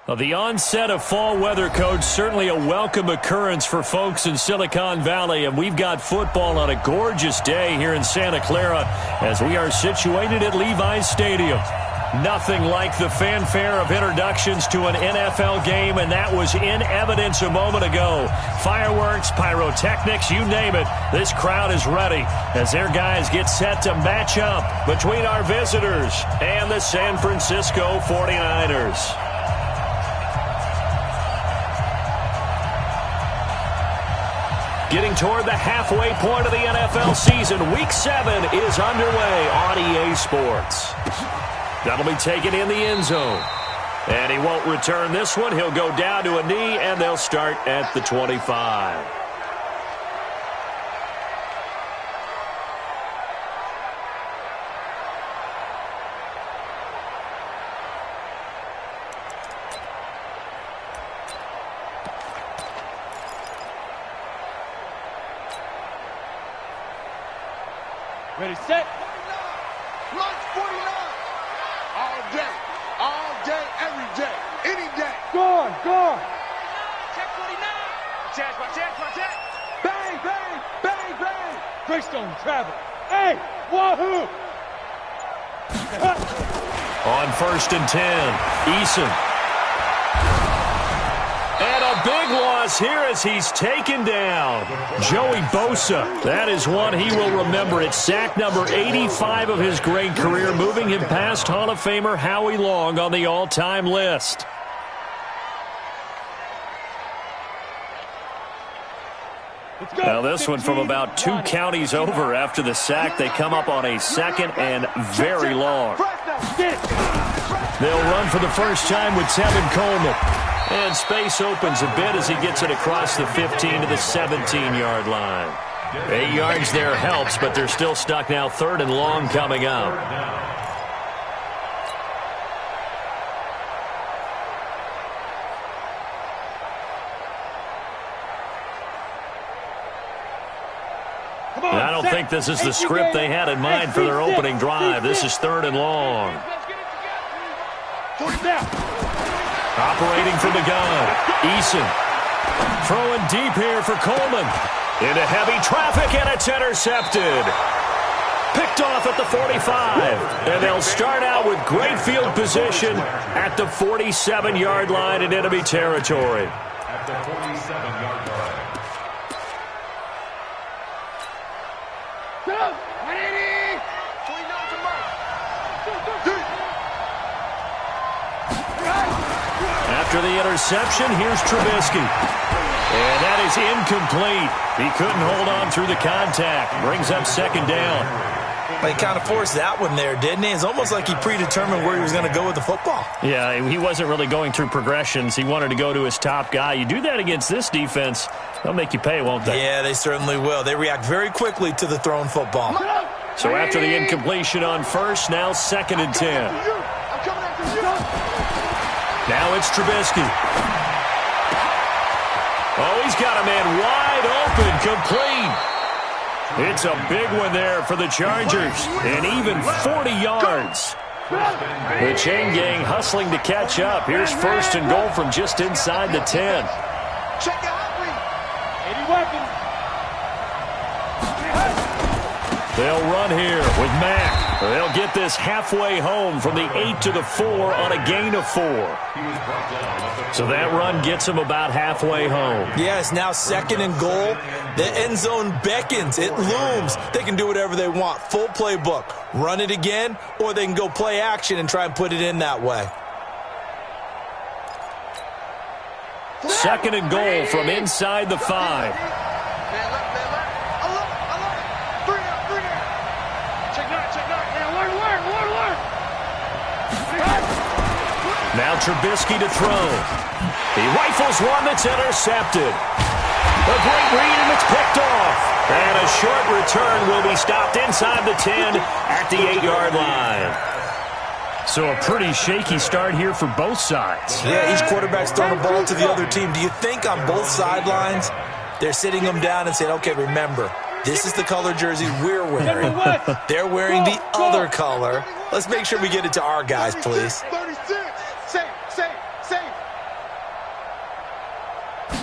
Well, the onset of fall weather, Coach, certainly a welcome occurrence for folks in Silicon Valley, and we've got football on a gorgeous day here in Santa Clara as we are situated at Levi's Stadium. Nothing like the fanfare of introductions to an NFL game, and that was in evidence a moment ago. Fireworks, pyrotechnics, you name it. This crowd is ready as their guys get set to match up between our visitors and the San Francisco 49ers. Getting toward the halfway point of the NFL season, Week 7 is underway on EA Sports. That'll be taken in the end zone. And he won't return this one. He'll go down to a knee, and they'll start at the 25. Ready, set. Run 49. All day, every day, any day. Gone. Check 49. Check. Bang, bang, bang, bang. Greystone travel. Hey, wahoo. On 1st and 10, Eason. And a big loss here as he's taken down. Joey Bosa. That is one he will remember. It's sack number 85 of his great career, moving him past Hall of Famer Howie Long on the all-time list. Now this one from about 2 counties over after the sack. They come up on a second and very long. They'll run for the first time with Tevin Coleman. And space opens a bit as he gets it across the 15 to the 17-yard line. 8 yards there helps, but they're still stuck now. 3rd and long coming up. I don't think this is the script they had in mind for their opening drive. This is 3rd and long. Operating from the gun, Eason. Throwing deep here for Coleman. Into heavy traffic, and it's intercepted. Picked off at the 45. And they'll start out with great field position at the 47-yard line in enemy territory. At the 47-yard line. After the interception, here's Trubisky. And that is incomplete. He couldn't hold on through the contact. Brings up 2nd down. He kind of forced that one there, didn't he? It's almost like he predetermined where he was going to go with the football. Yeah, he wasn't really going through progressions. He wanted to go to his top guy. You do that against this defense, they'll make you pay, won't they? Yeah, they certainly will. They react very quickly to the thrown football. So after the incompletion on 1st, now 2nd and 10. Now it's Trubisky. Oh, he's got a man wide open, complete. It's a big one there for the Chargers, and even 40 yards. The chain gang hustling to catch up. Here's 1st and goal from just inside the 10. Check out. 80 weapons. They'll run here with Mack. They'll get this halfway home from the 8 to the 4 on a gain of 4. So that run gets them about halfway home. Yes, now 2nd and goal. The end zone beckons. It looms. They can do whatever they want. Full playbook. Run it again, or they can go play action and try and put it in that way. 2nd and goal from inside the 5. Now Trubisky to throw. He rifles one that's intercepted. A great read, and it's picked off. And a short return will be stopped inside the 10 at the 8-yard line. So a pretty shaky start here for both sides. Yeah, each quarterback's throwing a ball to the other team. Do you think on both sidelines they're sitting them down and saying, okay, remember, this is the color jersey we're wearing. They're wearing the other color. Let's make sure we get it to our guys, please. 36. Safe.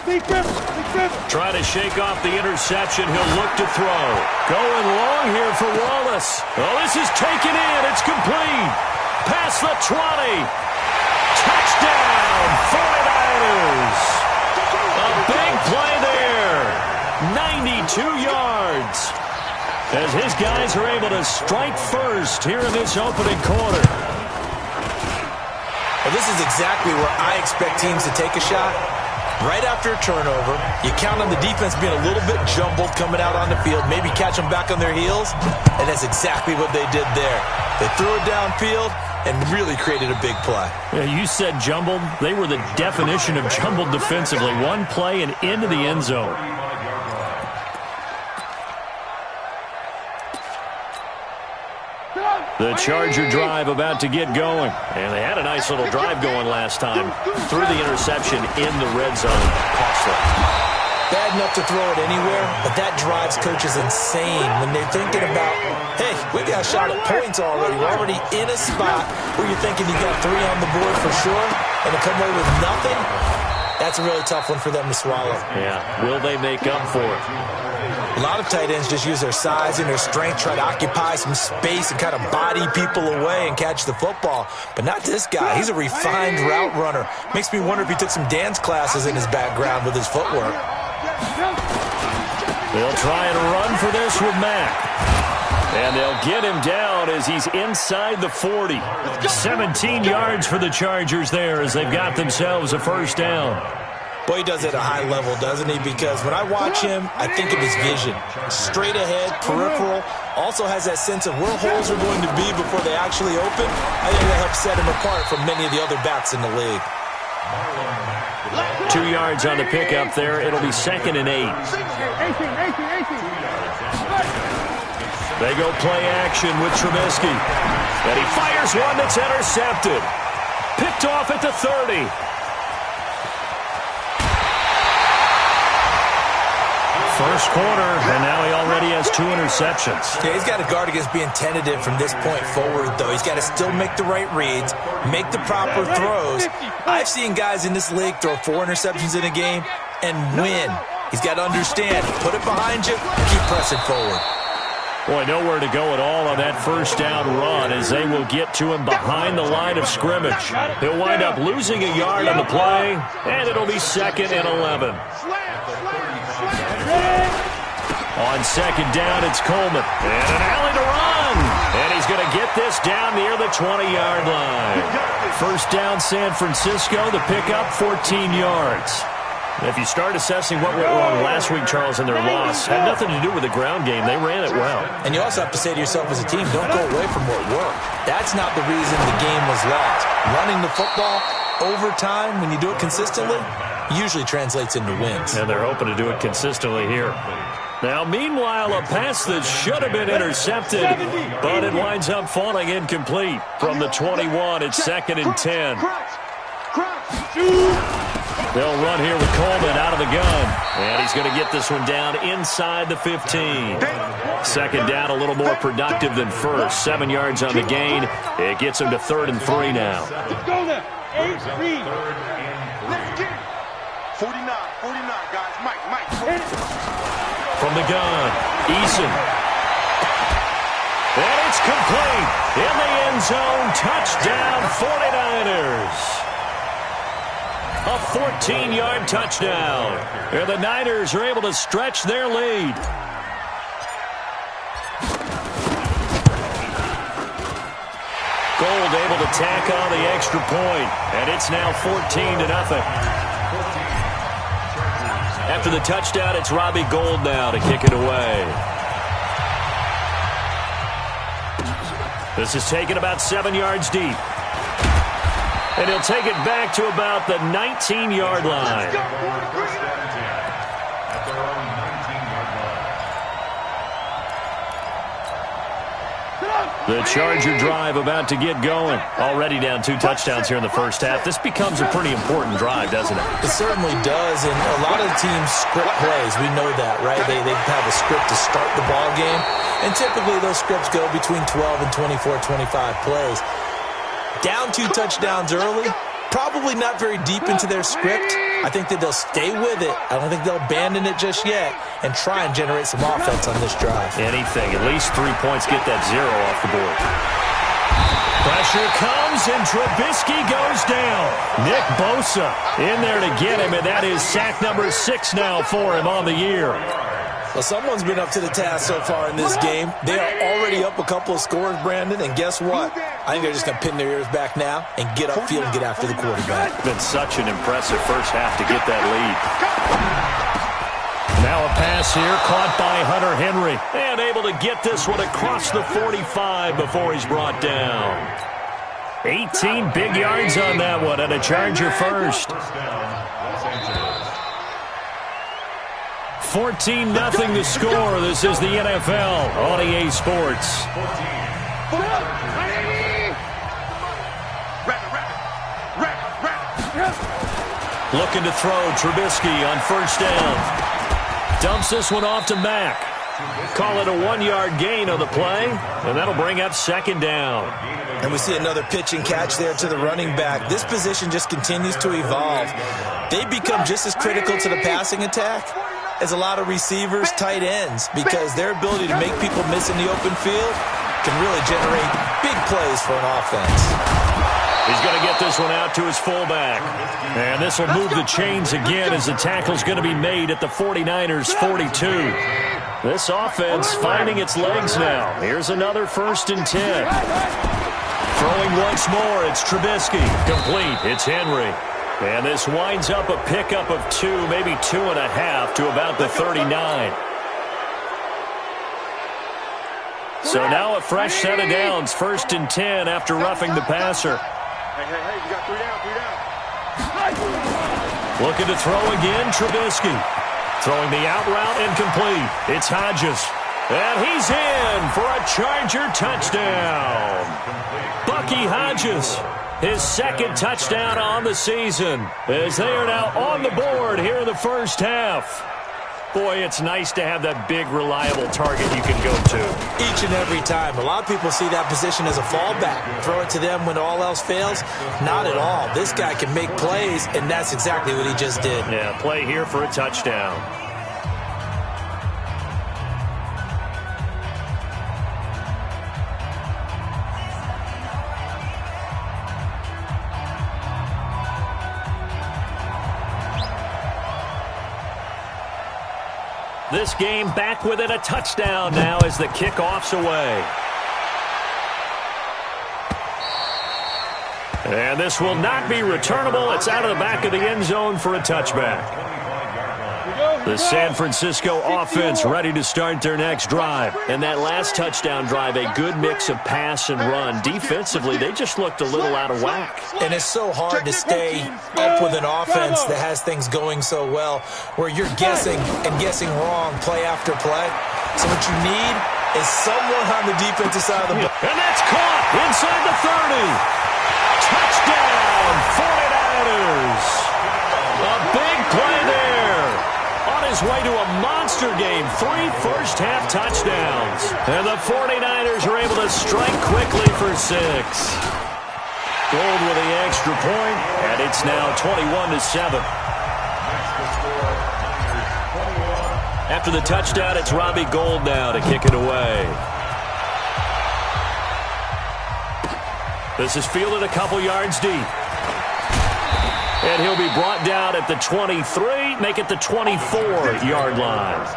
Trying to shake off the interception. He'll look to throw. Going long here for Wallace. Oh, this is taken in. It's complete. Past the 20. Touchdown, 49ers. A big play there. 92 yards. As his guys are able to strike first here in this opening quarter. Well, this is exactly where I expect teams to take a shot. Right after a turnover, you count on the defense being a little bit jumbled coming out on the field, maybe catch them back on their heels, and that's exactly what they did there. They threw it downfield and really created a big play. Yeah, you said jumbled. They were the definition of jumbled defensively. One play and into the end zone. The Charger drive about to get going. And they had a nice little drive going last time. Threw the interception in the red zone. Costly. Bad enough to throw it anywhere, but that drives coaches insane when they're thinking about, hey, we got a shot at points already. We're already in a spot where you're thinking you got 3 on the board for sure, and to come away with nothing, that's a really tough one for them to swallow. Yeah, will they make up for it? A lot of tight ends just use their size and their strength, try to occupy some space and kind of body people away and catch the football. But not this guy. He's a refined route runner. Makes me wonder if he took some dance classes in his background with his footwork. They'll try and run for this with Mack. And they'll get him down as he's inside the 40. 17 yards for the Chargers there as they've got themselves a first down. Boy, he does it at a high level, doesn't he? Because when I watch him, I think of his vision. Straight ahead, peripheral. Also has that sense of where holes are going to be before they actually open. I think that helps set him apart from many of the other backs in the league. 2 yards on the pickup there. It'll be 2nd and 8. They go play action with Trubisky. And he fires one that's intercepted. Picked off at the 30. First quarter, and now he already has 2 interceptions. Yeah, he's got to guard against being tentative from this point forward, though. He's got to still make the right reads, make the proper throws. I've seen guys in this league throw 4 interceptions in a game and win. He's got to understand, put it behind you, keep pressing forward. Boy, nowhere to go at all on that first down run as they will get to him behind the line of scrimmage. He'll wind up losing a yard on the play, and it'll be 2nd and 11. On 2nd down, it's Coleman. And an alley to run. And he's going to get this down near the 20-yard line. First down, San Francisco. The pickup, 14 yards. If you start assessing what went wrong last week, Charles, in their loss, had nothing to do with the ground game. They ran it well. And you also have to say to yourself as a team, don't go away from what worked. That's not the reason the game was lost. Running the football over time, when you do it consistently, usually translates into wins. And they're hoping to do it consistently here. Now, meanwhile, a pass that should have been intercepted, but it winds up falling incomplete. From the 21, it's 2nd and 10. They'll run here with Coleman out of the gun. And he's going to get this one down inside the 15. 2nd down, a little more productive than first. 7 yards on the gain. It gets him to 3rd and 3 now. Let's go now. 8-3. Let's get it. 49, guys. Mike. From the gun, Eason. And it's complete. In the end zone, touchdown 49ers. A 14-yard touchdown. And the Niners are able to stretch their lead. Gold able to tack on the extra point. And it's now 14-0. After the touchdown, it's Robbie Gould now to kick it away. This is taken about 7 yards deep. And he'll take it back to about the 19-yard line. The Charger drive about to get going. Already down 2 touchdowns here in the first half. This becomes a pretty important drive, doesn't it? It certainly does, and a lot of the teams script plays. We know that, right? They have a script to start the ball game, and typically those scripts go between 12 and 24, 25 plays. Down 2 touchdowns early, probably not very deep into their script. I think that they'll stay with it. I don't think they'll abandon it just yet and try and generate some offense on this drive. Anything. At least 3 points, get that 0 off the board. Pressure comes, and Trubisky goes down. Nick Bosa in there to get him, and that is sack number 6 now for him on the year. Well, someone's been up to the task so far in this game. They are already up a couple of scores, Brandon, and guess what? I think they're just going to pin their ears back now and get upfield and get after the quarterback. Been such an impressive first half to get that lead. Now a pass here, caught by Hunter Henry. And able to get this one across the 45 before he's brought down. 18 big yards on that one, and a Charger first. 14-0 the score. This is the NFL on EA Sports. Looking to throw, Trubisky on first down. Dumps this one off to Mack. Call it a 1-yard gain on the play, and that'll bring up second down. And we see another pitch and catch there to the running back. This position just continues to evolve. They become just as critical to the passing attack as a lot of receivers, tight ends, because their ability to make people miss in the open field can really generate big plays for an offense. He's going to get this one out to his fullback. And this will move the chains again as the tackle's going to be made at the 49ers' 42. This offense finding its legs now. Here's another 1st and 10. Throwing once more, it's Trubisky. Complete, it's Henry. And this winds up a pickup of 2, maybe 2.5 to about the 39. So now a fresh set of downs, 1st and 10 after roughing the passer. Hey, you got 3 down. Looking to throw again, Trubisky. Throwing the out route incomplete. It's Hodges. And he's in for a Charger touchdown. Bucky Hodges, his 2nd touchdown on the season, as they are now on the board here in the first half. Boy, it's nice to have that big, reliable target you can go to. Each and every time. A lot of people see that position as a fallback. Throw it to them when all else fails. Not at all. This guy can make plays, and that's exactly what he just did. Yeah, play here for a touchdown. This game back within a touchdown now as the kickoff's away. And this will not be returnable. It's out of the back of the end zone for a touchback. The San Francisco offense ready to start their next drive. And that last touchdown drive, a good mix of pass and run. Defensively, they just looked a little out of whack. And it's so hard to stay up with an offense that has things going so well, where you're guessing and guessing wrong play after play. So what you need is someone on the defensive side of the ball. And that's caught inside the 30. Touchdown, 49ers. A big play there. On his way to a monster game, 3 first-half touchdowns. And the 49ers are able to strike quickly for 6. Gold with the extra point, and it's now 21-7. After the touchdown, it's Robbie Gould now to kick it away. This is fielded a couple yards deep. And he'll be brought down at the 23, make it the 24-yard line.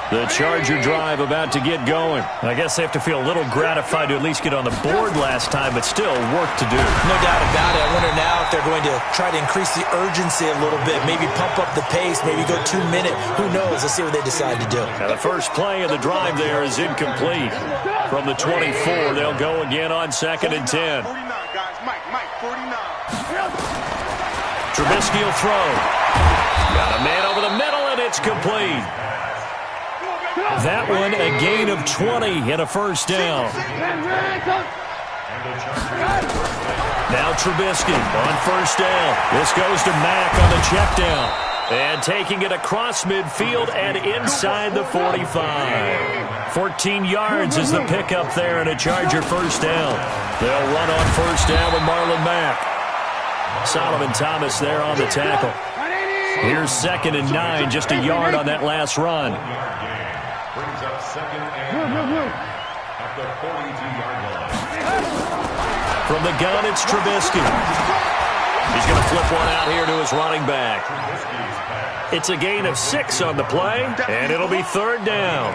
The Charger drive about to get going. I guess they have to feel a little gratified to at least get on the board last time, but still work to do. No doubt about it. I wonder now if they're going to try to increase the urgency a little bit, maybe pump up the pace, maybe go 2-minute. Who knows? Let's see what they decide to do. Now the first play of the drive there is incomplete. From the 24, they'll go again on 2nd and 10. 49, guys. Mike, 49. Trubisky will throw. Got a man over the middle, and it's complete. That one, a gain of 20 and a first down. Now Trubisky on first down. This goes to Mack on the check down. And taking it across midfield and inside the 45. 14 yards is the pickup there and a Charger first down. They'll run on first down with Marlon Mack. Solomon Thomas there on the tackle. Here's 2nd and 9, just a yard on that last run. Brings up 2nd and 9 at the 42-yard line. From the gun, it's Trubisky. He's going to flip one out here to his running back. It's a gain of 6 on the play, and it'll be 3rd down.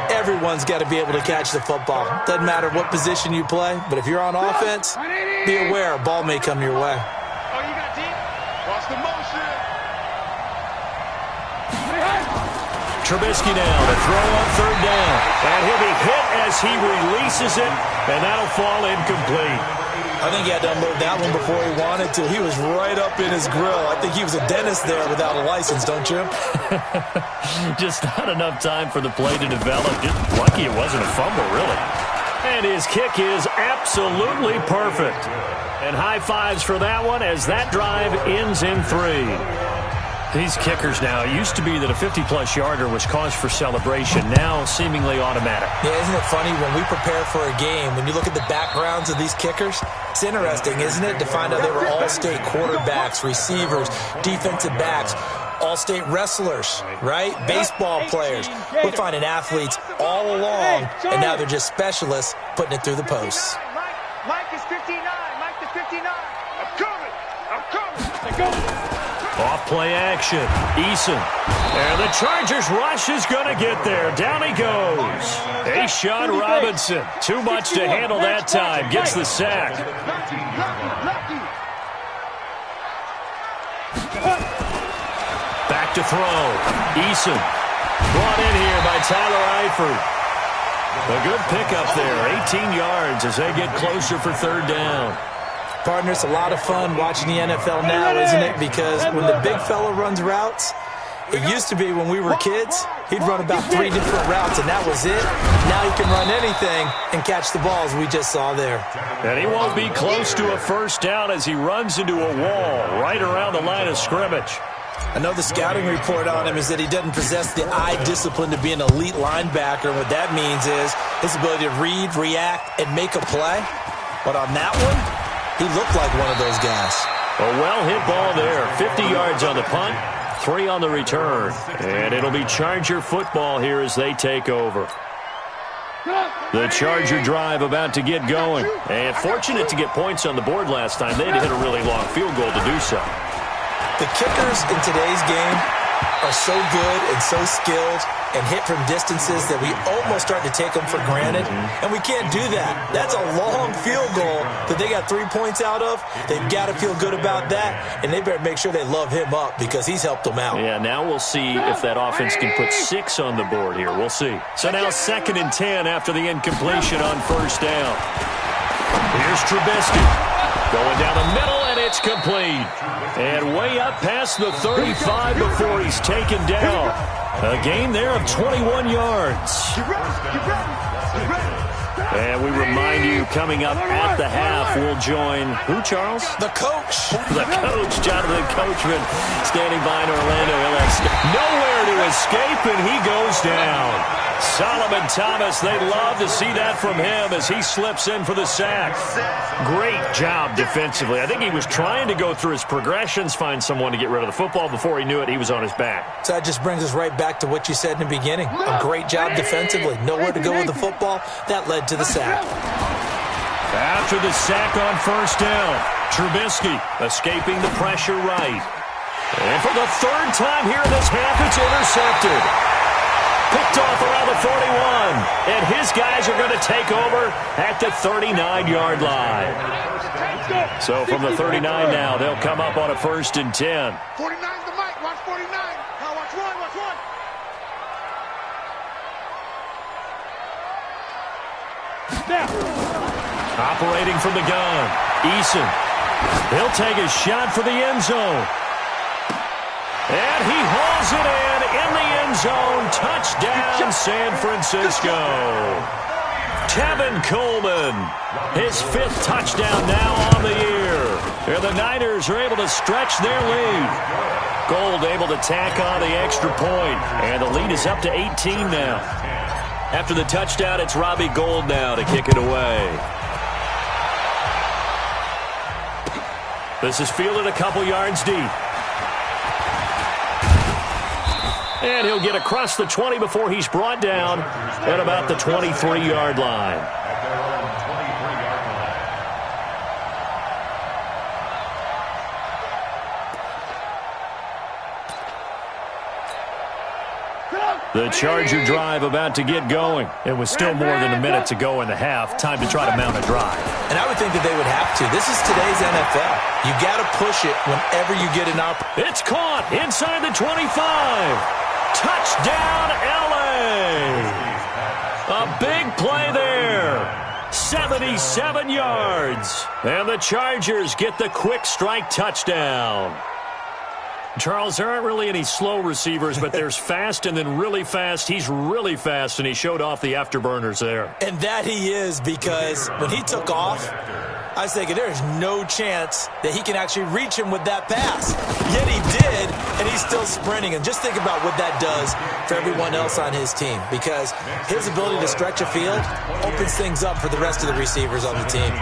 Everyone's got to be able to catch the football. Doesn't matter what position you play, but if you're on offense, be aware a ball may come your way. Oh, you got deep? Watch the motion. Trubisky now to throw on 3rd down. And he'll be hit as he releases it, and that'll fall incomplete. I think he had to unload that one before he wanted to. He was right up in his grill. I think he was a dentist there without a license, don't you? Just not enough time for the play to develop. Just lucky it wasn't a fumble, really. And his kick is absolutely perfect. And high fives for that one as that drive ends in 3. These kickers now, it used to be that a 50-plus yarder was cause for celebration, now seemingly automatic. Yeah, isn't it funny when we prepare for a game, when you look at the backgrounds of these kickers, it's interesting, isn't it, to find out they were all-state quarterbacks, receivers, defensive backs, all-state wrestlers, right? Baseball players. We're finding athletes all along, and now they're just specialists putting it through the posts. Mike is 59. Mike the 59. I'm coming. I'm coming. Go. Off play action. Eason. And the Chargers rush is going to get there. Down he goes. Ashawn Robinson. Too much to handle that time. Gets the sack. Back to throw. Eason. Brought in here by Tyler Eifert. A good pickup there. 18 yards as they get closer for 3rd down. Partner, it's a lot of fun watching the NFL now, isn't it? Because when the big fella runs routes, it used to be when we were kids, he'd run about 3 different routes, and that was it. Now he can run anything and catch the balls we just saw there. And he won't be close to a first down as he runs into a wall right around the line of scrimmage. I know the scouting report on him is that he doesn't possess the eye discipline to be an elite linebacker. What that means is his ability to read, react, and make a play. But on that one, he looked like one of those guys. A well-hit ball there. 50 yards on the punt, 3 on the return. And it'll be Charger football here as they take over. The Charger drive about to get going. And fortunate to get points on the board last time. They had to hit a really long field goal to do so. The kickers in today's game are so good and so skilled and hit from distances that we almost start to take them for granted, and we can't do that. That's a long field goal that they got 3 points out of. They've got to feel good about that, and they better make sure they love him up because he's helped them out. Yeah, now we'll see if that offense can put 6 on the board here. We'll see. So now 2nd and 10 after the incompletion on first down. Here's Trubisky going down the middle, and it's complete. And way up past the 35 before he's taken down. A gain there of 21 yards. And we remind you, coming up at the half, we'll join who, Charles? The coach. The coach, Jonathan Coachman, standing by in Orlando. Nowhere to escape, and he goes down. Solomon Thomas, they love to see that from him as he slips in for the sack. Great job defensively. I think he was trying to go through his progressions, find someone to get rid of the football. Before he knew it, he was on his back. So that just brings us right back to what you said in the beginning. A great job defensively. Nowhere to go with the football. That led to the sack. After the sack on first down, Trubisky escaping the pressure right. And for the 3rd time here in this half, it's intercepted. Picked off around the 41, and his guys are going to take over at the 39-yard line. So from the 39 now, they'll come up on a 1st and 10. 49's the mic. Watch 49. Now watch one. Watch one. Operating from the gun, Eason. He'll take a shot for the end zone. And he hauls it in the end zone. Touchdown, San Francisco. Tevin Coleman, his 5th touchdown now on the year. And the Niners are able to stretch their lead. Gold able to tack on the extra point, and the lead is up to 18 now. After the touchdown, it's Robbie Gould now to kick it away. This is fielded a couple yards deep. And he'll get across the 20 before he's brought down at about the 23-yard line. The Charger drive about to get going. It was still more than a minute to go in the half. Time to try to mount a drive. And I would think that they would have to. This is today's NFL. You got to push it whenever you get an opportunity. It's caught inside the 25. Touchdown, L.A. A big play there. 77 yards. And the Chargers get the quick strike touchdown. Charles, there aren't really any slow receivers, but there's fast and then really fast. He's really fast, and he showed off the afterburners there. And that he is, because when he took off, I was thinking there is no chance that he can actually reach him with that pass. Yet he did, and he's still sprinting. And just think about what that does for everyone else on his team, because his ability to stretch a field opens things up for the rest of the receivers on the team.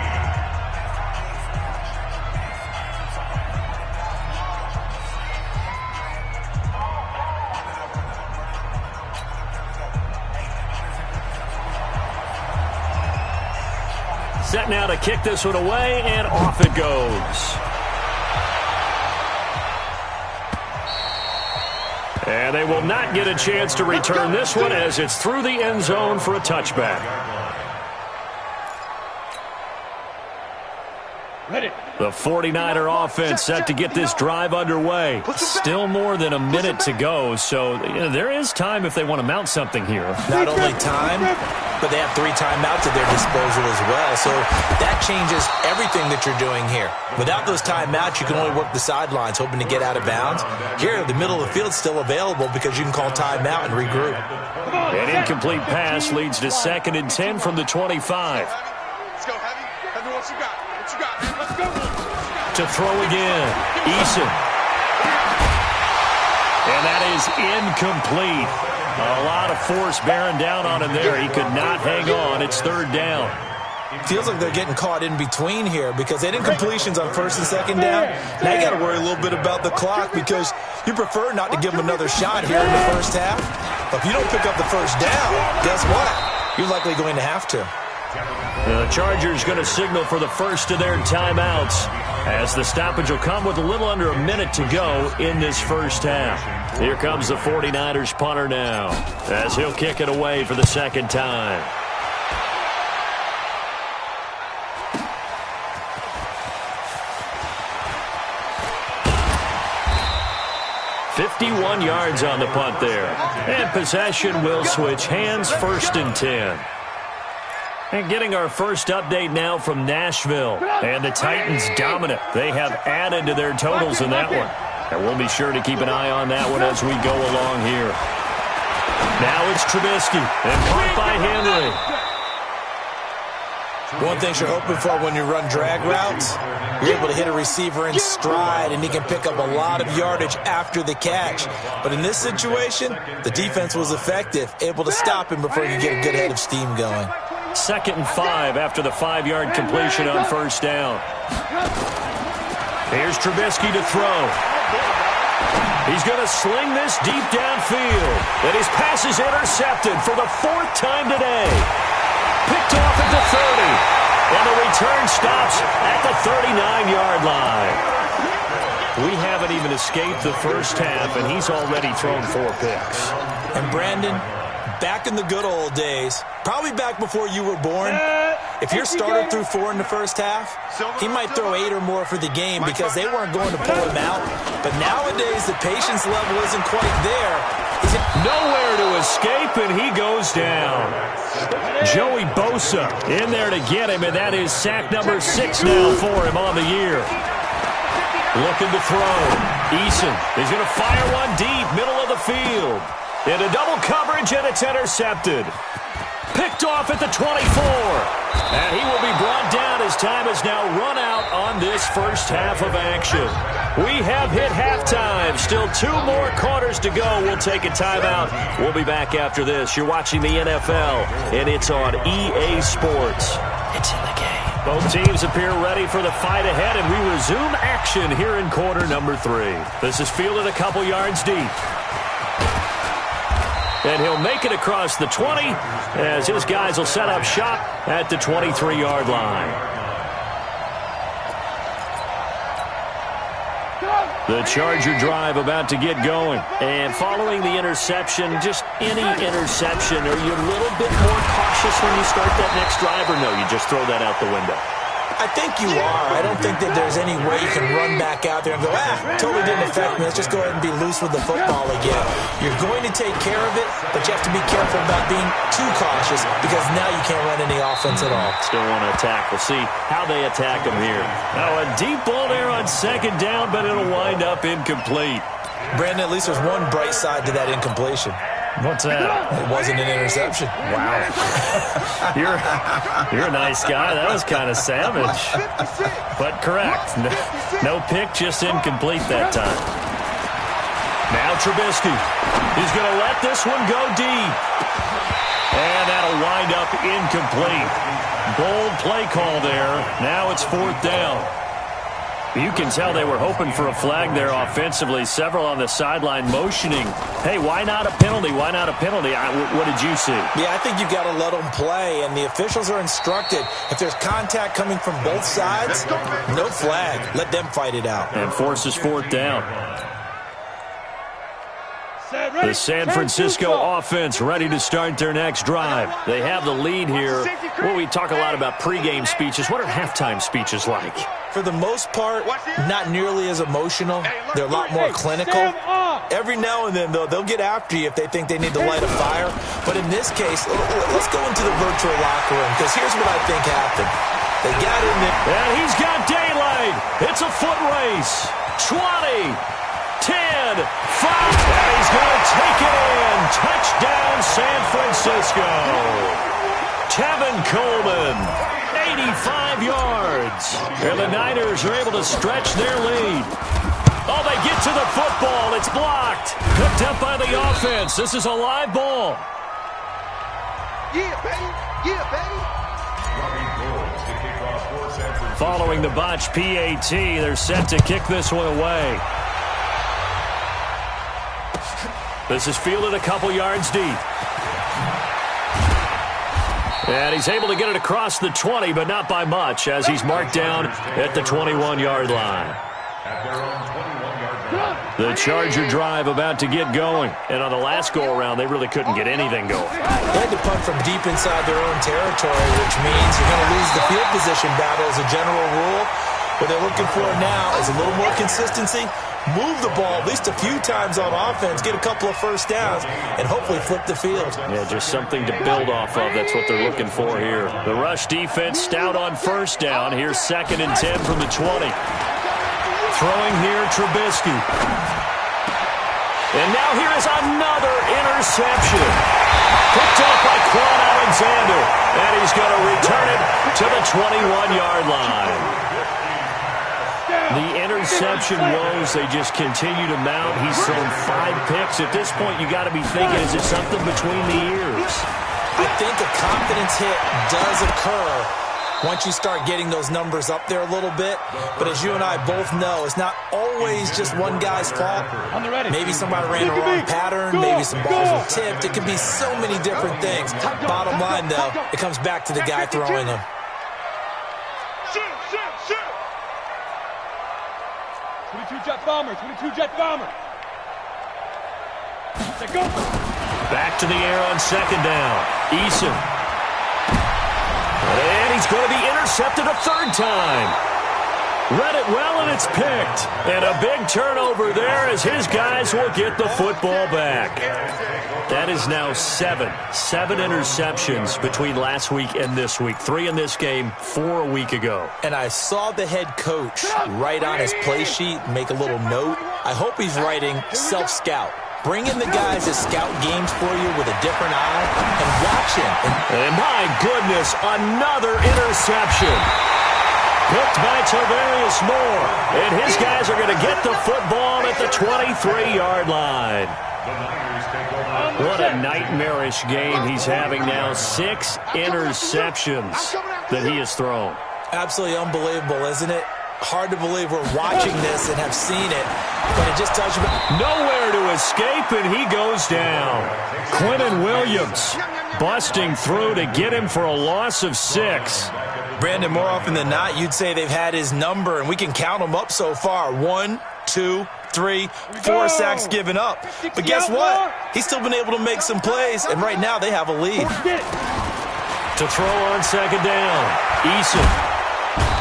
Set now to kick this one away, and off it goes. And they will not get a chance to return this one as it's through the end zone for a touchback. Ready. The 49er offense set to get this drive underway. Still more than a minute to go, so there is time if they want to mount something here. Not only time, but they have 3 timeouts at their disposal as well, so that changes everything that you're doing here. Without those timeouts, you can only work the sidelines, hoping to get out of bounds. Here, the middle of the field's still available because you can call timeout and regroup. An incomplete pass leads to 2nd and 10 from the 25. Let's go, Heavy. Heavy, what you got? What you got? Let's go. To throw again, Eason. And that is incomplete. A lot of force bearing down on him there. He could not hang on. It's 3rd down. Feels like they're getting caught in between here because they didn't completions on 1st and 2nd down. Now you got to worry a little bit about the clock because you prefer not to give them another shot here in the first half. But if you don't pick up the first down, guess what? You're likely going to have to. The Chargers going to signal for the first of their timeouts as the stoppage will come with a little under a minute to go in this first half. Here comes the 49ers punter now as he'll kick it away for the 2nd time. "51 yards on the punt there. And possession will switch hands, 1st and 10. And getting our first update now from Nashville. And the Titans dominant. They have added to their totals in that one. And we'll be sure to keep an eye on that one as we go along here. Now it's Trubisky. And caught by Henry. One thing you're hoping for when you run drag routes, you're able to hit a receiver in stride, and he can pick up a lot of yardage after the catch. But in this situation, the defense was effective, able to stop him before he could get a good head of steam going. 2nd and 5 after the 5-yard completion on 1st down. Here's Trubisky to throw. He's going to sling this deep downfield. And his pass is intercepted for the 4th time today. Picked off at the 30. And the return stops at the 39-yard line. We haven't even escaped the first half, and he's already thrown 4 picks. And Brandon, back in the good old days, probably back before you were born, if your starter threw 4 in the first half, he might throw 8 or more for the game because they weren't going to pull him out. But nowadays, the patience level isn't quite there. Nowhere to escape, and he goes down. Joey Bosa in there to get him, and that is sack number 6 now for him on the year. Looking to throw. Eason is going to fire one deep, middle of the field. Into double coverage, and it's intercepted. Picked off at the 24. And he will be brought down as time has now run out on this this first half of action. We have hit halftime. Still 2 more quarters to go. We'll take a timeout. We'll be back after this. You're watching the NFL, and it's on EA Sports. It's in the game. Both teams appear ready for the fight ahead, and we resume action here in quarter number 3. This is fielded a couple yards deep. And he'll make it across the 20 as his guys will set up shop at the 23-yard line. The Charger drive about to get going. And following the interception, just any interception, are you a little bit more cautious when you start that next drive, or no, you just throw that out the window? I think you are. I don't think that there's any way you can run back out there and go, totally didn't affect me. Let's just go ahead and be loose with the football again. You're going to take care of it, but you have to be careful about being too cautious because now you can't run any offense at all. Still want to attack. We'll see how they attack him here. Now a deep ball there on second down, but it'll wind up incomplete. Brandon, at least there's one bright side to that incompletion. What's that? It wasn't an interception. Wow. You're a nice guy. That was kind of savage. But correct. No pick, just incomplete that time. Now Trubisky. He's going to let this one go deep. And that'll wind up incomplete. Bold play call there. Now it's 4th down. You can tell they were hoping for a flag there offensively. Several on the sideline motioning. Hey, why not a penalty? Why not a penalty? What did you see? Yeah, I think you've got to let them play, and the officials are instructed. If there's contact coming from both sides, no flag. Let them fight it out. And forces 4th down. The San Francisco offense ready to start their next drive. They have the lead here. Well, we talk a lot about pregame speeches. What are halftime speeches like? For the most part, not nearly as emotional. They're a lot more clinical. Every now and then, though, they'll get after you if they think they need to light a fire. But in this case, let's go into the virtual locker room, because here's what I think happened. They got in there. And he's got daylight. It's a foot race. 20, 10, 5. And he's going to take it in. Touchdown, San Francisco. Tevin Coleman. 85 yards. And the Niners are able to stretch their lead. Oh, they get to the football. It's blocked. Picked up by the offense. This is a live ball. Yeah, baby. Yeah, baby. Following the botch PAT, they're set to kick this one away. This is fielded a couple yards deep. And he's able to get it across the 20, but not by much, as he's marked down at the 21-yard line. The Charger drive about to get going. And on the last go-around, they really couldn't get anything going. They had to punt from deep inside their own territory, which means you're going to lose the field position battle as a general rule. What they're looking for now is a little more consistency, move the ball at least a few times on offense, get a couple of first downs, and hopefully flip the field. Yeah, just something to build off of. That's what they're looking for here. The rush defense stout on first down. Here's 2nd and 10 from the 20. Throwing here, Trubisky. And now here is another interception. Picked up by Quan Alexander. And he's going to return it to the 21-yard line. The interception woes, they just continue to mount. He's thrown 5 picks. At this point, you got to be thinking, is it something between the ears? I think a confidence hit does occur once you start getting those numbers up there a little bit. But as you and I both know, it's not always just one guy's fault. Maybe somebody ran a wrong pattern. Maybe some balls were tipped. It could be so many different things. Bottom line, though, it comes back to the guy throwing them. Shoot, shoot, shoot. 22 jet bomber, 22 jet bomber. Let's go. Back to the air on 2nd down. Eason. And he's going to be intercepted a 3rd time. Read it well, and it's picked. And a big turnover there as his guys will get the football back. That is now 7 interceptions between last week and this week. 3 in this game, 4 a week ago. And I saw the head coach write on his play sheet, make a little note. I hope he's writing self-scout. Bring in the guys that scout games for you with a different eye and watch him. And my goodness, another interception. picked by Tavarius Moore. And his guys are going to get the football at the 23-yard line. What a nightmarish game he's having now. 6 interceptions that he has thrown. Absolutely unbelievable, isn't it? Hard to believe we're watching this and have seen it, but it just tells you nowhere to escape, and he goes down. Quentin Williams busting through to get him for a loss of 6. Brandon, more often than not, you'd say they've had his number, and we can count them up so far. 1, 2, 3, 4 sacks given up. But guess what? He's still been able to make some plays, and right now they have a lead. To throw on second down, Eason.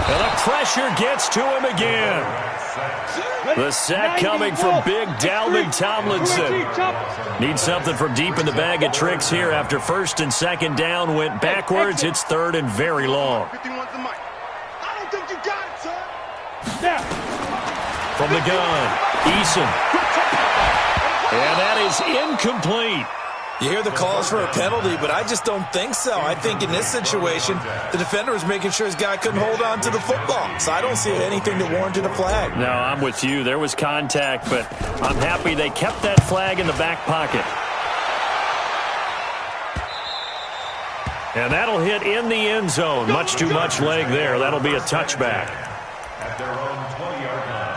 And the pressure gets to him again. The sack coming from big Dalvin Tomlinson. Needs something from deep in the bag of tricks here after first and second down went backwards. It's third and very long. I don't think you got it, son. From the gun, Eason. And that is incomplete. You hear the calls for a penalty, but I just don't think so. I think in this situation, the defender was making sure his guy couldn't hold on to the football. So I don't see anything that warranted a flag. No, I'm with you. There was contact, but I'm happy they kept that flag in the back pocket. And that'll hit in the end zone. Much too much leg there. That'll be a touchback. At their own 20-yard line.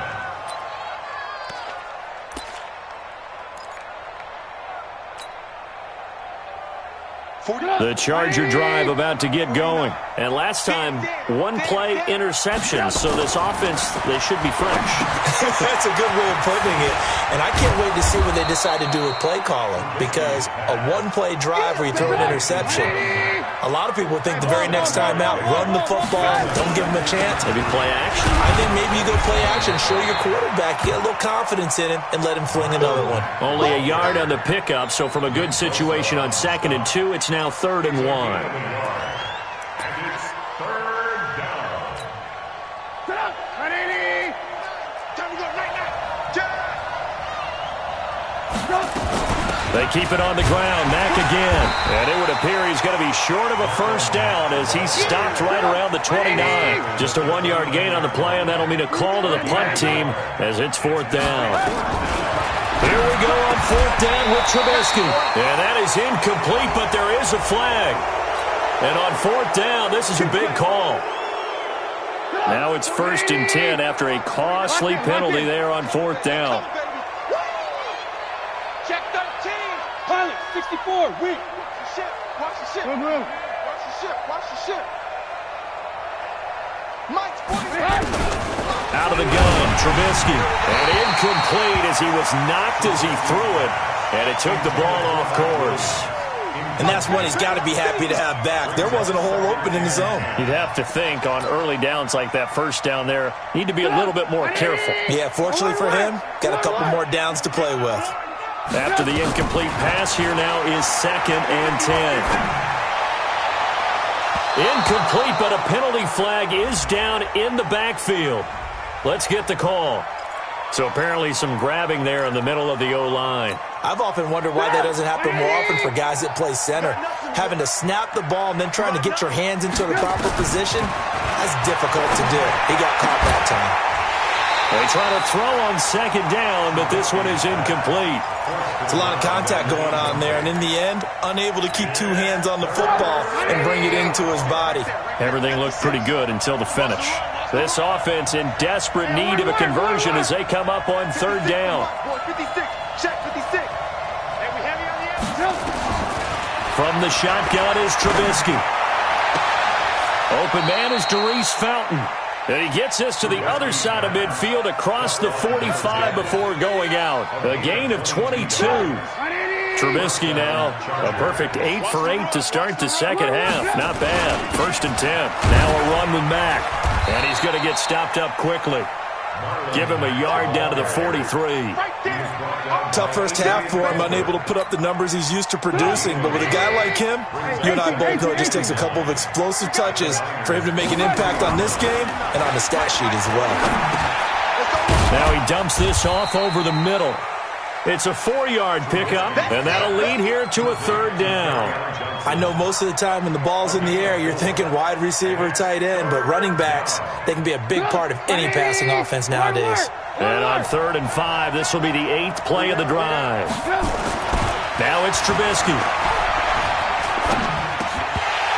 The Charger drive about to get going. And last time, 1-play interception. So this offense, they should be fresh. That's a good way of putting it. And I can't wait to see what they decide to do with play calling. Because a 1-play drive where you throw an interception, a lot of people think the very next time out, run the football, don't give them a chance. Maybe play action. I think maybe you go play action, show your quarterback, get a little confidence in him, and let him fling another one. Only a yard on the pickup, so from a good situation on 2nd and 2, it's now 3rd and 1. And it's 3rd down. Time to go right now. They keep it on the ground. Mack again. And it would appear he's going to be short of a first down as he's stopped right around the 29. Just a 1-yard gain on the play, and that'll mean a call to the punt team as it's 4th down. Here we go on 4th down with Trubisky. And that is incomplete, but there is a flag. And on 4th down, this is a big call. Now it's 1st and 10 after a costly penalty there on 4th down. Check 13. Pilot, 64, weak. Watch the ship. Watch the ship. Move. Watch the ship. Watch the ship. Mike's 40. Out of the gun, Trubisky. And incomplete as he was knocked as he threw it. And it took the ball off course. And that's one he's got to be happy to have back. There wasn't a hole open in the zone. You'd have to think on early downs like that first down there, need to be a little bit more careful. Yeah, fortunately for him, got a couple more downs to play with. After the incomplete pass, here now is 2nd and 10. Incomplete, but a penalty flag is down in the backfield. Let's get the call. So apparently some grabbing there in the middle of the O-line. I've often wondered why that doesn't happen more often for guys that play center. Having to snap the ball and then trying to get your hands into the proper position, that's difficult to do. He got caught that time. They try to throw on 2nd down, but this one is incomplete. It's a lot of contact going on there, and in the end, unable to keep 2 hands on the football and bring it into his body. Everything looked pretty good until the finish. This offense in desperate need of a conversion as they come up on 3rd down. 56. Check 56. And we heavy on the end. From the shotgun is Trubisky. Open man is Darius Fountain. And he gets us to the other side of midfield across the 45 before going out. A gain of 22. Trubisky now, a perfect 8 for 8 to start the second half. Not bad. 1st and 10. Now a run with Mack. And he's going to get stopped up quickly. Give him a yard down to the 43. Tough first half for him, unable to put up the numbers he's used to producing. But with a guy like him, you and I both know it just takes a couple of explosive touches for him to make an impact on this game and on the stat sheet as well. Now he dumps this off over the middle. It's a 4-yard pickup, and that'll lead here to a 3rd down. I know most of the time when the ball's in the air, you're thinking wide receiver, tight end, but running backs, they can be a big part of any passing offense nowadays. And on 3rd and 5, this will be the 8th play of the drive. Now it's Trubisky.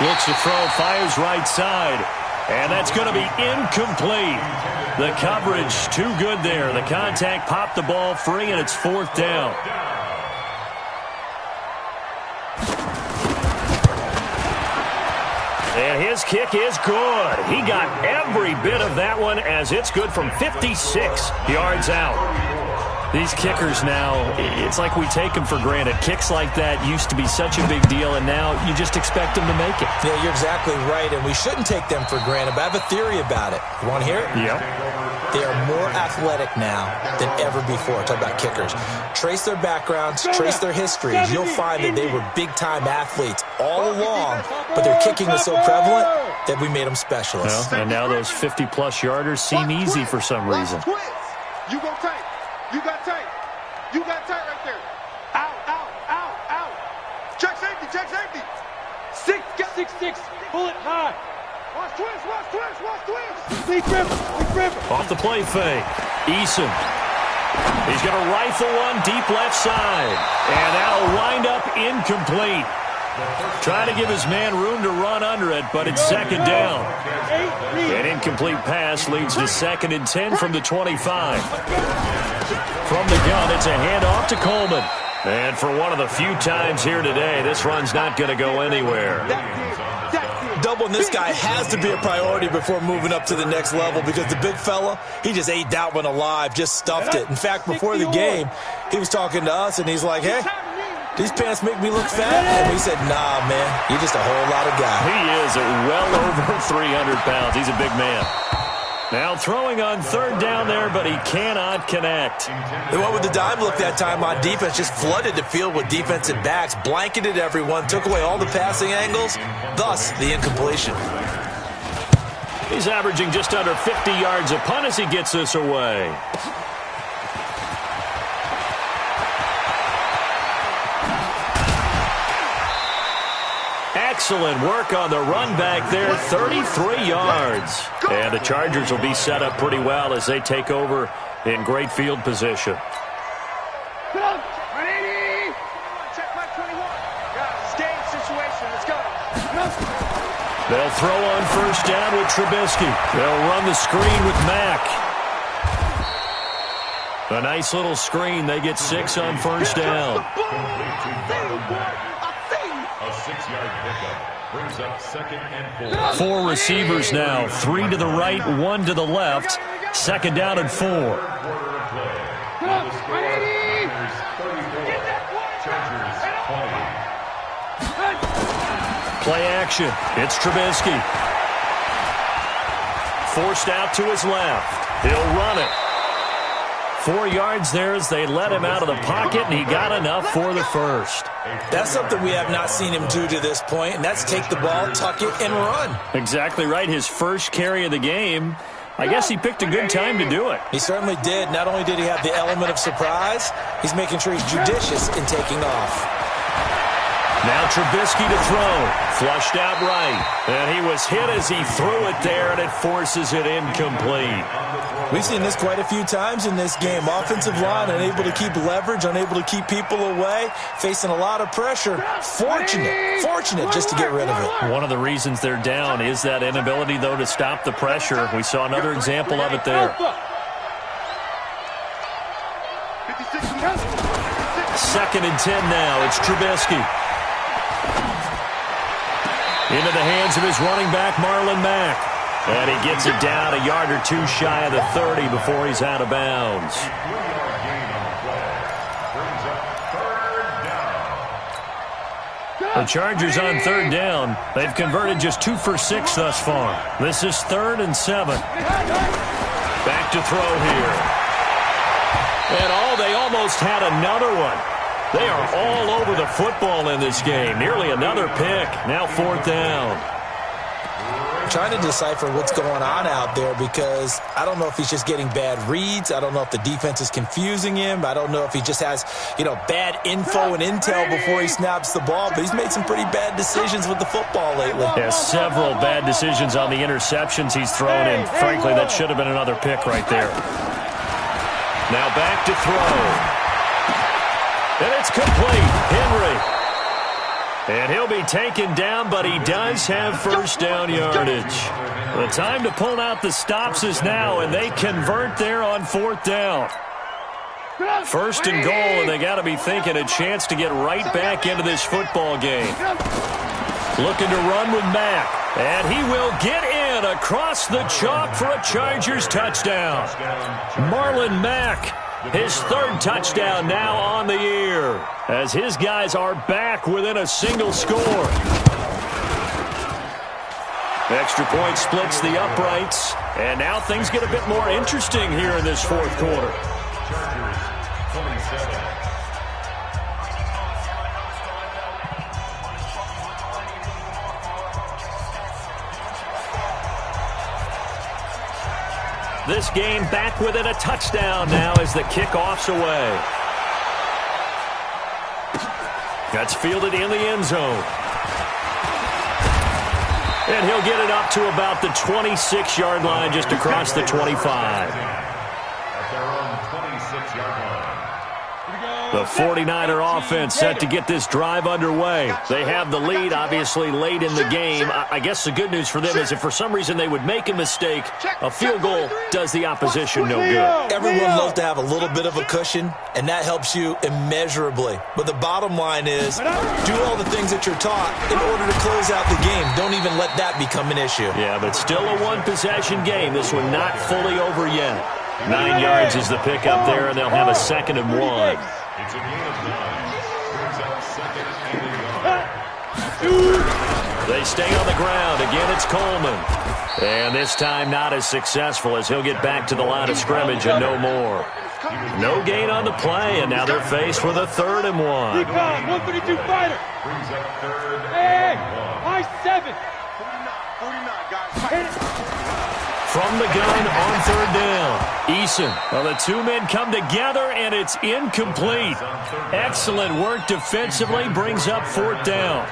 Looks to throw, fires right side. And that's going to be incomplete. The coverage too good there. The contact popped the ball free, and it's 4th down. And his kick is good. He got every bit of that one as it's good from 56 yards out. These kickers now, it's like we take them for granted. Kicks like that used to be such a big deal, and now you just expect them to make it. Yeah, you're exactly right, and we shouldn't take them for granted, but I have a theory about it. You want to hear it? Yep. They are more athletic now than ever before. Talk about kickers. Trace their backgrounds, trace their histories. You'll find that they were big-time athletes all along, but their kicking was so prevalent that we made them specialists. Well, and now those 50-plus yarders seem easy for some reason. You go tight. You got tight. You got tight right there. Out, out, out, out. Check safety, check safety. 6-6, pull it high. Watch twist, watch twist, watch twist. Lead river. Off the play fake. Eason. He's going to rifle one deep left side. And that'll wind up incomplete. Trying to give his man room to run under it, but it's 2nd down. An incomplete pass leads to 2nd and 10 from the 25. From the gun, it's a handoff to Coleman. And for one of the few times here today, this run's not going to go anywhere. Doubling this guy has to be a priority before moving up to the next level because the big fella, he just ate that one alive, just stuffed it. In fact, before the game, he was talking to us, and he's like, hey, these pants make me look fat. And we said, nah, man, you're just a whole lot of guy. He is well over 300 pounds. He's a big man. Now throwing on 3rd down there, but he cannot connect. They went with the dime look that time on defense, just flooded the field with defensive backs, blanketed everyone, took away all the passing angles, thus the incompletion. He's averaging just under 50 yards a punt as he gets this away. Excellent work on the run back there, 33 yards. And the Chargers will be set up pretty well as they take over in great field position. Check my 21. Guys, game situation. Let's go. They'll throw on 1st down with Trubisky. They'll run the screen with Mack. A nice little screen. They get 6 on 1st down. A 6-yard pickup brings up 2nd and 4. 4 receivers now, 3 to the right, 1 to the left. 2nd down and 4. Play action. It's Trubisky. Forced out to his left. He'll run it. 4 yards there as they let him out of the pocket, and he got enough for the first. That's something we have not seen him do to this point, and that's take the ball, tuck it, and run. Exactly right. His first carry of the game. I guess he picked a good time to do it. He certainly did. Not only did he have the element of surprise, he's making sure he's judicious in taking off. Now Trubisky to throw. Flushed out right. And he was hit as he threw it there, and it forces it incomplete. We've seen this quite a few times in this game. Offensive line unable to keep leverage, unable to keep people away, facing a lot of pressure. Fortunate just to get rid of it. One of the reasons they're down is that inability, though, to stop the pressure. We saw another example of it there. 2nd and 10 now. It's Trubisky. Into the hands of his running back, Marlon Mack. And he gets it down a yard or 2 shy of the 30 before he's out of bounds. The Chargers on 3rd down. They've converted just 2 for 6 thus far. This is 3rd and 7. Back to throw here. And they almost had another one. They are all over the football in this game. Nearly another pick. Now 4th down. trying to decipher what's going on out there because I don't know if he's just getting bad reads. I don't know if the defense is confusing him. I don't know if he just has, bad info and intel before he snaps the ball. But he's made some pretty bad decisions with the football lately. Yeah, several bad decisions on the interceptions he's thrown, and frankly, that should have been another pick right there. Now back to throw. And it's complete. Henry. And he'll be taken down, but he does have first down yardage. The time to pull out the stops is now, and they convert there on fourth down. First and goal, and they got to be thinking a chance to get right back into this football game. Looking to run with Mack, and he will get in across the chalk for a Chargers touchdown. Marlon Mack. His third touchdown now on the year as his guys are back within a single score. Extra point splits the uprights, and now things get a bit more interesting here in this fourth quarter. Chargers 27. This game back within a touchdown now as the kickoff's away. That's fielded in the end zone. And he'll get it up to about the 26-yard line, just across the 25. At their own 26-yard line. The 49er offense set to get this drive underway. They have the lead, obviously, late in the game. I guess the good news for them is if for some reason they would make a mistake, a field goal does the opposition no good. Everyone loves to have a little bit of a cushion, and that helps you immeasurably. But the bottom line is do all the things that you're taught in order to close out the game. Don't even let that become an issue. Yeah, but still a one-possession game. This one not fully over yet. 9 yards is the pickup there, and they'll have a 2nd and 1. It's a gain of 9. Brings up 2nd and 1. They stay on the ground. Again, it's Coleman. And this time not as successful as he'll get back to the line of scrimmage and no more. No gain on the play, and now they're faced with a 3rd and 1. 132 fighter. Brings up 3rd Hey, and 1. I-7. 49, guys. From the gun on 3rd down. Eason. Well, the two men come together, and it's incomplete. Excellent work defensively, brings up 4th down.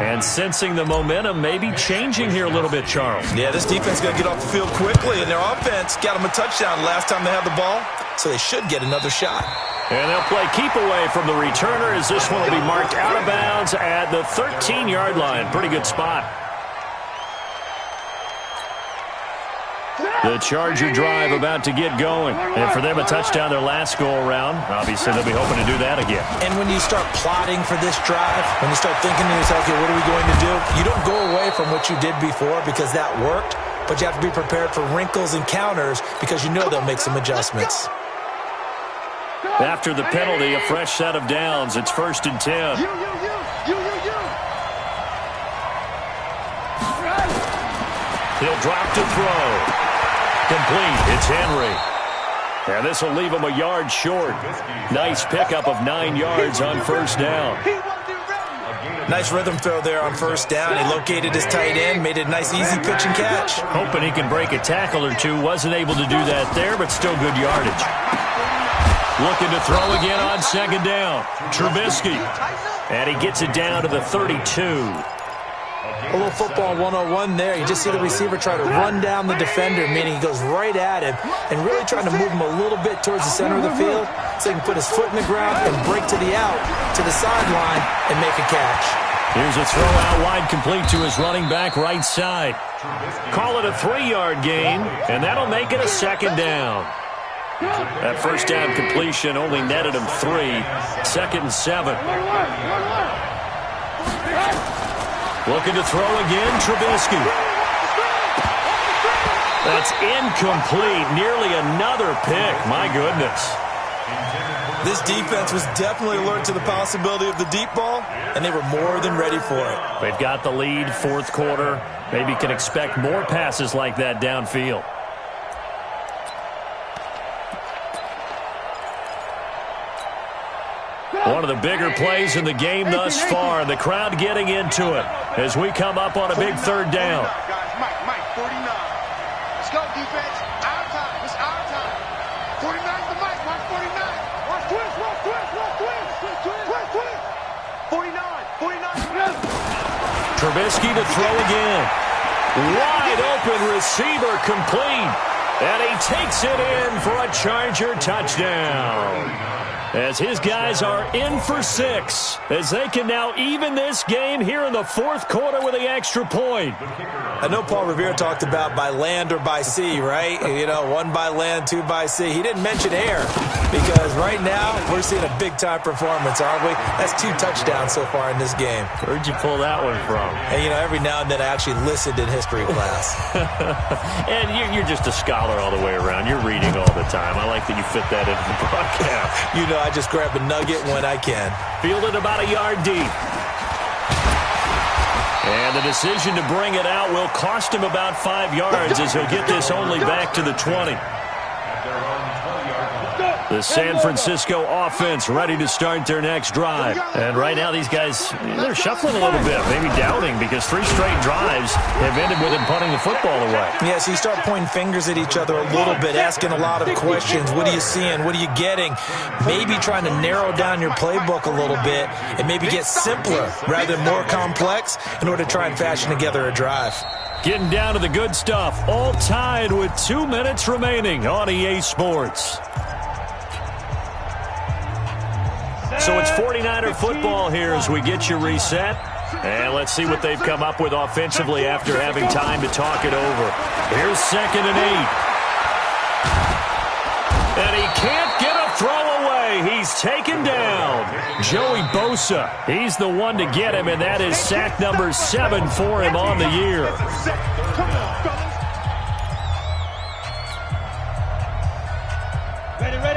And sensing the momentum maybe changing here a little bit, Charles. Yeah, this defense is going to get off the field quickly, and their offense got them a touchdown last time they had the ball, so they should get another shot. And they'll play keep away from the returner as this one will be marked out of bounds at the 13-yard line. Pretty good spot. The Charger drive about to get going. And for them, a touchdown their last go-around. Obviously, they'll be hoping to do that again. And when you start plotting for this drive, when you start thinking to yourself, okay, what are we going to do? You don't go away from what you did before because that worked, but you have to be prepared for wrinkles and counters because you know they'll make some adjustments. After the penalty, a fresh set of downs. It's 1st and 10. He'll drop to throw. Complete. It's Henry. And this will leave him a yard short. Nice pickup of 9 yards on 1st down. Nice rhythm throw there on 1st down. He located his tight end, made it a nice, easy pitch and catch. Hoping he can break a tackle or two. Wasn't able to do that there, but still good yardage. Looking to throw again on 2nd down. Trubisky. And he gets it down to the 32. A little football 101 there. You just see the receiver try to run down the defender, meaning he goes right at him and really trying to move him a little bit towards the center of the field so he can put his foot in the ground and break to the out, to the sideline, and make a catch. Here's a throw out wide complete to his running back right side. Call it a 3-yard gain, and that'll make it a 2nd down. That 1st down completion only netted him 3. 2nd and 7. Looking to throw again, Trubisky. That's incomplete. Nearly another pick. My goodness. This defense was definitely alert to the possibility of the deep ball, and they were more than ready for it. They've got the lead, 4th quarter. Maybe can expect more passes like that downfield. One of the bigger plays in the game thus far. The crowd getting into it as we come up on a big 3rd down. defense. Our time. It's our time. 49's the mic. Watch 49. Watch twist. Watch twist. Watch twist. Twist. 49. 49. Trubisky to throw again. Wide open receiver complete. And he takes it in for a Charger touchdown. As his guys are in for 6, as they can now even this game here in the fourth quarter with the extra point. I know Paul Revere talked about by land or by sea, right? You know, 1 by land, 2 by sea. He didn't mention air because right now we're seeing a big-time performance, aren't we? That's 2 touchdowns so far in this game. Where'd you pull that one from? And, you know, every now and then I actually listened in history class. And you're just a scholar all the way around. You're reading all the time. I like that you fit that into the broadcast. You know, I just grab a nugget when I can. Fielded about a yard deep. And the decision to bring it out will cost him about 5 yards as he'll get this only back to the 20. The San Francisco offense ready to start their next drive. And right now these guys, they're shuffling a little bit, maybe doubting, because 3 straight drives have ended with him punting the football away. Yeah, so you start pointing fingers at each other a little bit, asking a lot of questions. What are you seeing? What are you getting? Maybe trying to narrow down your playbook a little bit and maybe get simpler rather than more complex in order to try and fashion together a drive. Getting down to the good stuff, all tied with 2 minutes remaining on EA Sports. So it's 49er football here as we get you reset. And let's see what they've come up with offensively after having time to talk it over. Here's 2nd and 8. And he can't get a throw away. He's taken down. Joey Bosa, he's the one to get him, and that is sack number 7 for him on the year.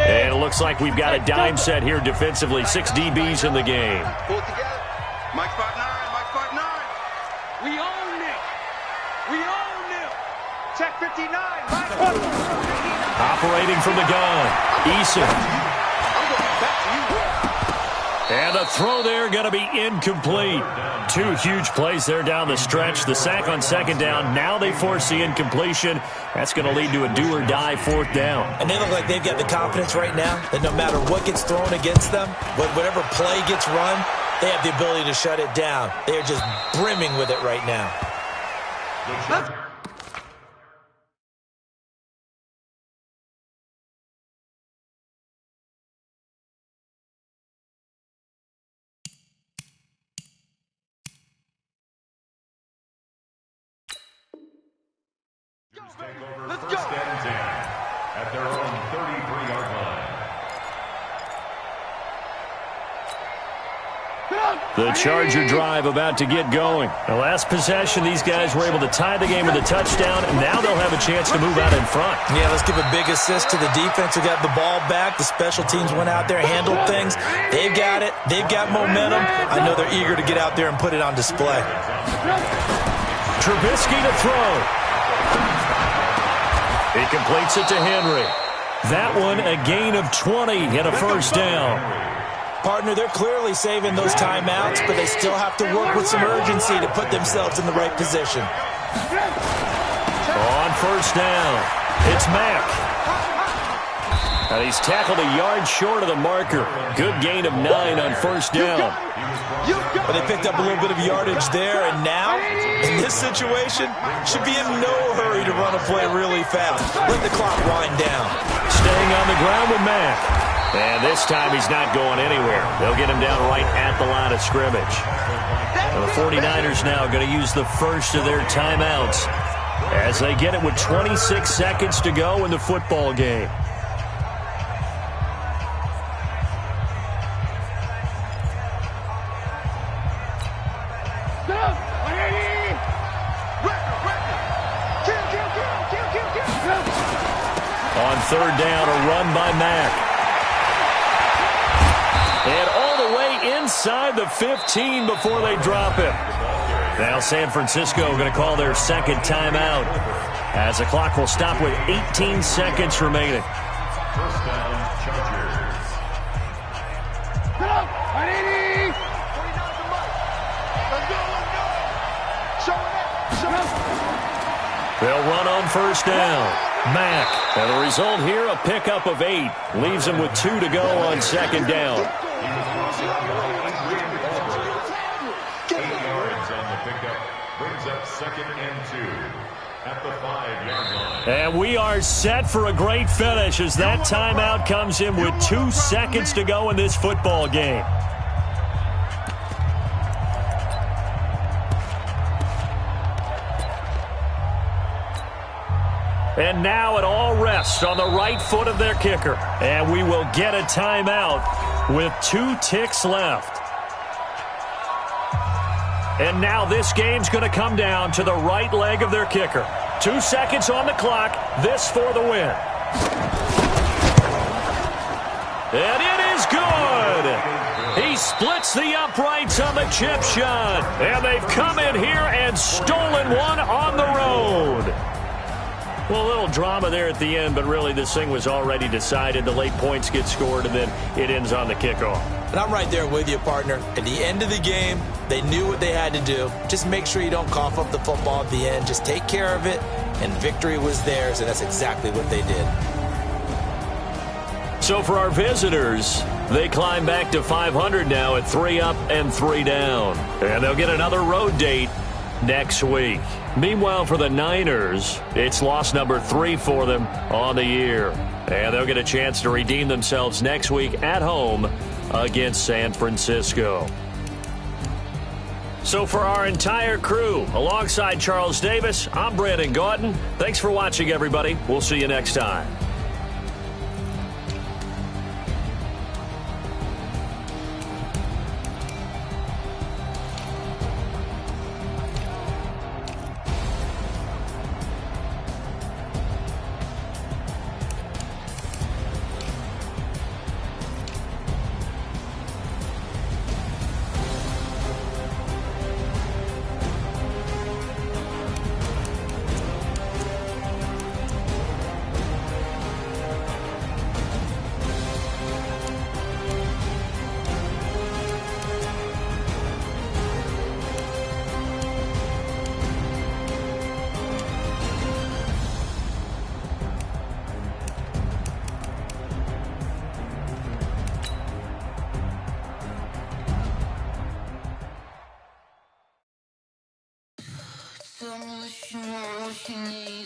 And it looks like we've got a dime set here defensively. 6 DBs in the game. Pull it together. Mike's 5'9". Mike's 5'9". We own it. We own it. Check 59. Operating from the gun. Eason. I'm going back to you. And a throw there going to be incomplete. 2 huge plays there down the stretch. The sack on 2nd down. Now they force the incompletion. That's going to lead to a do-or-die 4th down. And they look like they've got the confidence right now that no matter what gets thrown against them, whatever play gets run, they have the ability to shut it down. They are just brimming with it right now. Let's go. 1st and 10 at their own 33-yard line. The Charger drive about to get going. The last possession, these guys were able to tie the game with a touchdown, and now they'll have a chance to move out in front. Yeah, let's give a big assist to the defense who got the ball back. The special teams went out there, handled things. They've got it. They've got momentum. I know they're eager to get out there and put it on display. Trubisky to throw. He completes it to Henry. That one a gain of 20 and a 1st down. Partner, they're clearly saving those timeouts, but they still have to work with some urgency to put themselves in the right position. On 1st down, it's Mack. And he's tackled a yard short of the marker. Good gain of 9 on 1st down. But they picked up a little bit of yardage there, and now, in this situation, should be in no hurry to run a play really fast. Let the clock wind down. Staying on the ground with Mack. And this time he's not going anywhere. They'll get him down right at the line of scrimmage. And the 49ers now going to use the first of their timeouts as they get it with 26 seconds to go in the football game. On 3rd down, a run by Mack. And all the way inside the 15 before they drop him. Now San Francisco going to call their 2nd timeout as the clock will stop with 18 seconds remaining. 1st down, Chargers. They'll run on 1st down. Mack. And the result here, a pickup of 8. Leaves him with 2 to go on second down. 8 yards on the pickup. Brings up second and 2 at the 5-yard line. And we are set for a great finish as that timeout comes in with 2 seconds to go in this football game. And now it all rests on the right foot of their kicker. And we will get a timeout with 2 ticks left. And now this game's going to come down to the right leg of their kicker. 2 seconds on the clock. This for the win. And it is good. He splits the uprights on the chip shot. And they've come in here and stolen one on the road. Well, a little drama there at the end, but really this thing was already decided. The late points get scored, and then it ends on the kickoff. And I'm right there with you, partner. At the end of the game, they knew what they had to do. Just make sure you don't cough up the football at the end. Just take care of it, and victory was theirs, and that's exactly what they did. So for our visitors, they climb back to 500 now at 3 up and 3 down. And they'll get another road date next week. Meanwhile, for the Niners, it's loss number 3 for them on the year. And they'll get a chance to redeem themselves next week at home against San Francisco. So for our entire crew, alongside Charles Davis, I'm Brandon Gautin. Thanks for watching, everybody. We'll see you next time. Tell me what you want, what you need.